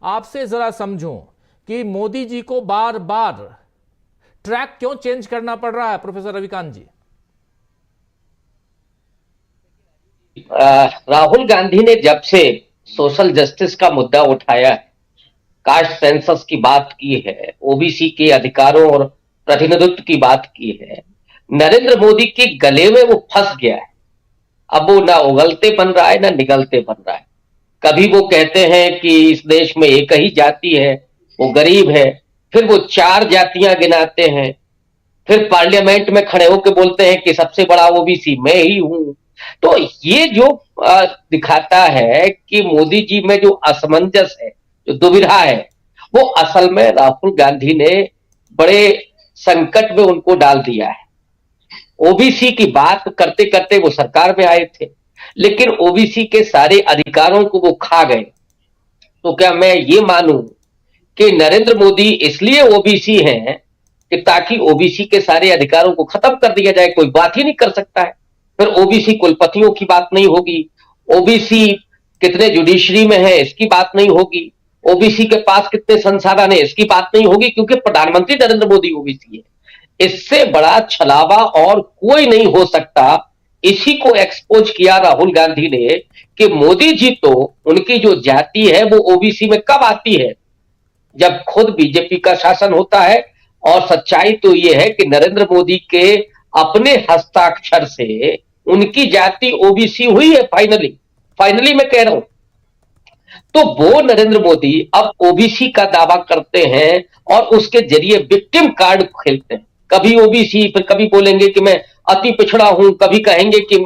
आपसे जरा समझूं कि मोदी जी को बार बार ट्रैक क्यों चेंज करना पड़ रहा है प्रोफेसर रविकांत जी? राहुल गांधी ने जब से सोशल जस्टिस का मुद्दा उठाया है, कास्ट सेंसस की बात की है, ओबीसी के अधिकारों और प्रतिनिधित्व की बात की है, नरेंद्र मोदी के गले में वो फंस गया है। अब वो ना उगलते बन रहा है ना निगलते बन रहा है। कभी वो कहते हैं कि इस देश में एक ही जाति है, वो गरीब है, फिर वो चार जातियां गिनाते हैं, फिर पार्लियामेंट में खड़े होकर बोलते हैं कि सबसे बड़ा ओबीसी मैं ही हूं। तो ये जो दिखाता है कि मोदी जी में जो असमंजस है, जो दुविधा है, वो असल में राहुल गांधी ने बड़े संकट में उनको डाल दिया है। ओबीसी की बात करते करते वो सरकार में आए थे, लेकिन ओबीसी के सारे अधिकारों को वो खा गए। तो क्या मैं ये मानूं कि नरेंद्र मोदी इसलिए ओबीसी हैं कि ताकि ओबीसी के सारे अधिकारों को खत्म कर दिया जाए, कोई बात ही नहीं कर सकता है। फिर ओबीसी कुलपतियों की बात नहीं होगी, ओबीसी कितने जुडिशरी में है इसकी बात नहीं होगी, ओबीसी के पास कितने संसाधन है इसकी बात नहीं होगी, क्योंकि प्रधानमंत्री नरेंद्र मोदी ओबीसी है। इससे बड़ा छलावा और कोई नहीं हो सकता। इसी को एक्सपोज किया राहुल गांधी ने कि मोदी जी तो उनकी जो जाति है वो ओबीसी में कब आती है, जब खुद बीजेपी का शासन होता है। और सच्चाई तो यह है कि नरेंद्र मोदी के अपने हस्ताक्षर से उनकी जाति ओबीसी हुई है। फाइनली फाइनली मैं कह रहा हूं, तो वो नरेंद्र मोदी अब ओबीसी का दावा करते हैं और उसके जरिए विक्टिम कार्ड खेलते हैं। कभी ओबीसी, फिर कभी बोलेंगे कि मैं अति पिछड़ा हूं, कभी कहेंगे कि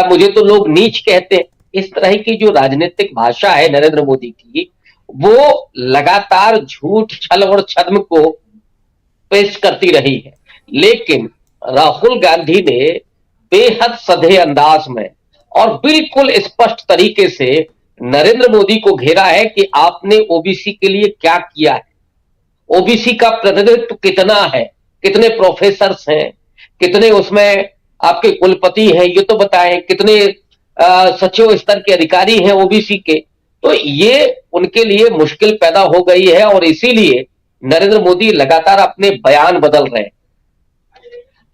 मुझे तो लोग नीच कहते हैं। इस तरह की जो राजनीतिक भाषा है नरेंद्र मोदी की, वो लगातार झूठ, छल और छद्म को पेश करती रही है। लेकिन राहुल गांधी ने बेहद सधे अंदाज में और बिल्कुल स्पष्ट तरीके से नरेंद्र मोदी को घेरा है कि आपने ओबीसी के लिए क्या किया है, ओबीसी का प्रतिनिधित्व कितना है, कितने प्रोफेसर हैं, कितने उसमें आपके कुलपति हैं, ये तो बताएं, कितने सचिव स्तर के अधिकारी हैं ओबीसी के। तो ये उनके लिए मुश्किल पैदा हो गई है और इसीलिए नरेंद्र मोदी लगातार अपने बयान बदल रहे हैं।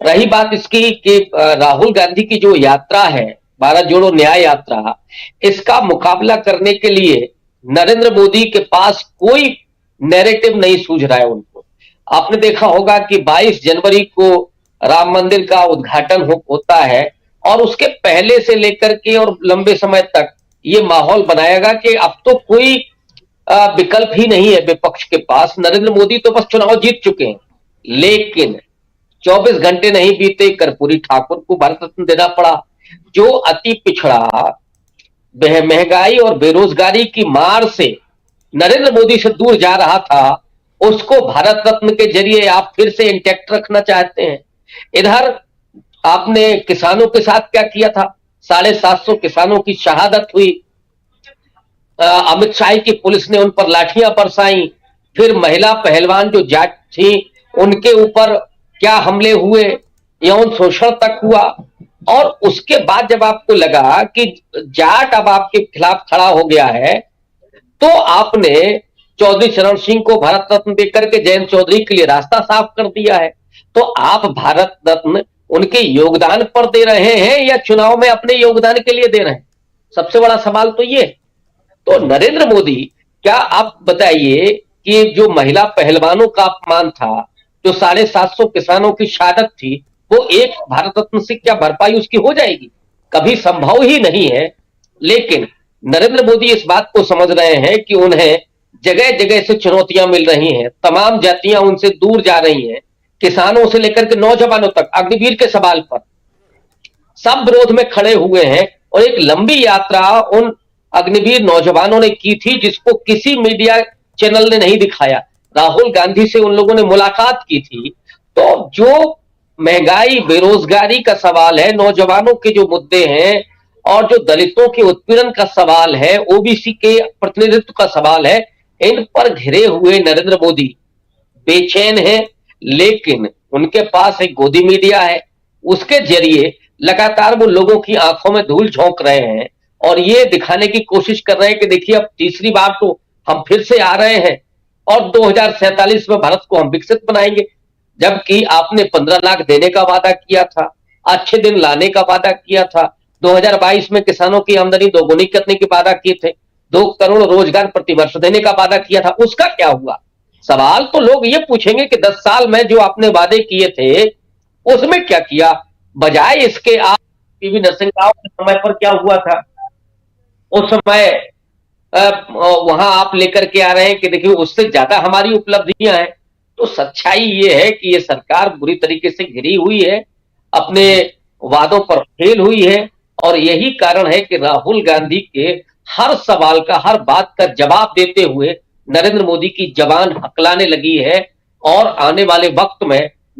रही बात इसकी कि राहुल गांधी की जो यात्रा है, भारत जोड़ो न्याय यात्रा, इसका मुकाबला करने के लिए नरेंद्र मोदी के पास कोई नैरेटिव नहीं सूझ रहा है उनको। आपने देखा होगा कि 22 जनवरी को राम मंदिर का उद्घाटन होता है और उसके पहले से लेकर के और लंबे समय तक ये माहौल बनाएगा कि अब तो कोई विकल्प ही नहीं है विपक्ष के पास। नरेंद्र मोदी तो बस चुनाव जीत चुके हैं, लेकिन 24 घंटे नहीं बीते कर्पूरी ठाकुर को भारत रत्न देना पड़ा। जो अति पिछड़ा, महंगाई और बेरोजगारी की मार से नरेंद्र मोदी से दूर जा रहा था, उसको भारत रत्न के जरिए आप फिर से इंटैक्ट रखना चाहते हैं। इधर आपने किसानों के साथ क्या किया था, 750 किसानों की शहादत हुई, अमित शाह की पुलिस ने उन पर लाठियां बरसाई, फिर महिला पहलवान जो जाट थी उनके ऊपर क्या हमले हुए, यौन शोषण तक हुआ। और उसके बाद जब आपको लगा कि जाट अब आपके खिलाफ खड़ा हो गया है, तो आपने चौधरी चरण सिंह को भारत रत्न देकर के जयंत चौधरी के लिए रास्ता साफ कर दिया है। तो आप भारत रत्न उनके योगदान पर दे रहे हैं या चुनाव में अपने योगदान के लिए दे रहे हैं? सबसे बड़ा सवाल तो ये। तो नरेंद्र मोदी, क्या आप बताइए कि जो महिला पहलवानों का अपमान था, जो 750 किसानों की शहादत थी, वो एक भारत रत्न से क्या भरपाई उसकी हो जाएगी? कभी संभव ही नहीं है। लेकिन नरेंद्र मोदी इस बात को समझ रहे हैं कि उन्हें जगह जगह से चुनौतियां मिल रही हैं, तमाम जातियां उनसे दूर जा रही हैं, किसानों से लेकर के नौजवानों तक, अग्निवीर के सवाल पर सब विरोध में खड़े हुए हैं। और एक लंबी यात्रा उन अग्निवीर नौजवानों ने की थी जिसको किसी मीडिया चैनल ने नहीं दिखाया। राहुल गांधी से उन लोगों ने मुलाकात की थी। तो जो महंगाई, बेरोजगारी का सवाल है, नौजवानों के जो मुद्दे हैं और जो दलितों के उत्पीड़न का सवाल है, ओबीसी के प्रतिनिधित्व का सवाल है, इन पर घिरे हुए नरेंद्र मोदी बेचैन है। लेकिन उनके पास एक गोदी मीडिया है, उसके जरिए लगातार वो लोगों की आंखों में धूल झोंक रहे हैं और ये दिखाने की कोशिश कर रहे हैं कि देखिए अब तीसरी बार तो हम फिर से आ रहे हैं और 2047 में भारत को हम विकसित बनाएंगे, जबकि आपने 15 लाख देने का वादा किया था, अच्छे दिन लाने का वादा किया था, 2022 में किसानों की आमदनी दोगुनी करने के वादा किए थे, 2 करोड़ रोजगार प्रतिवर्ष देने का वादा किया था, उसका क्या हुआ? सवाल तो लोग ये पूछेंगे कि 10 साल में जो आपने वादे किए थे उसमें क्या किया? बजाय इसके आप पीवी नरसिंह राव के समय पर क्या हुआ था, उस समय वहां आप लेकर के आ रहे हैं कि देखिए उससे ज्यादा हमारी उपलब्धियां हैं। तो सच्चाई ये है कि ये सरकार बुरी तरीके से घिरी हुई है, अपने वादों पर फेल हुई है, और यही कारण है कि राहुल गांधी के हर सवाल का, हर बात का जवाब देते हुए नरेंद्र मोदी की जबान हकलाने लगी है, और आने वाले वक्त में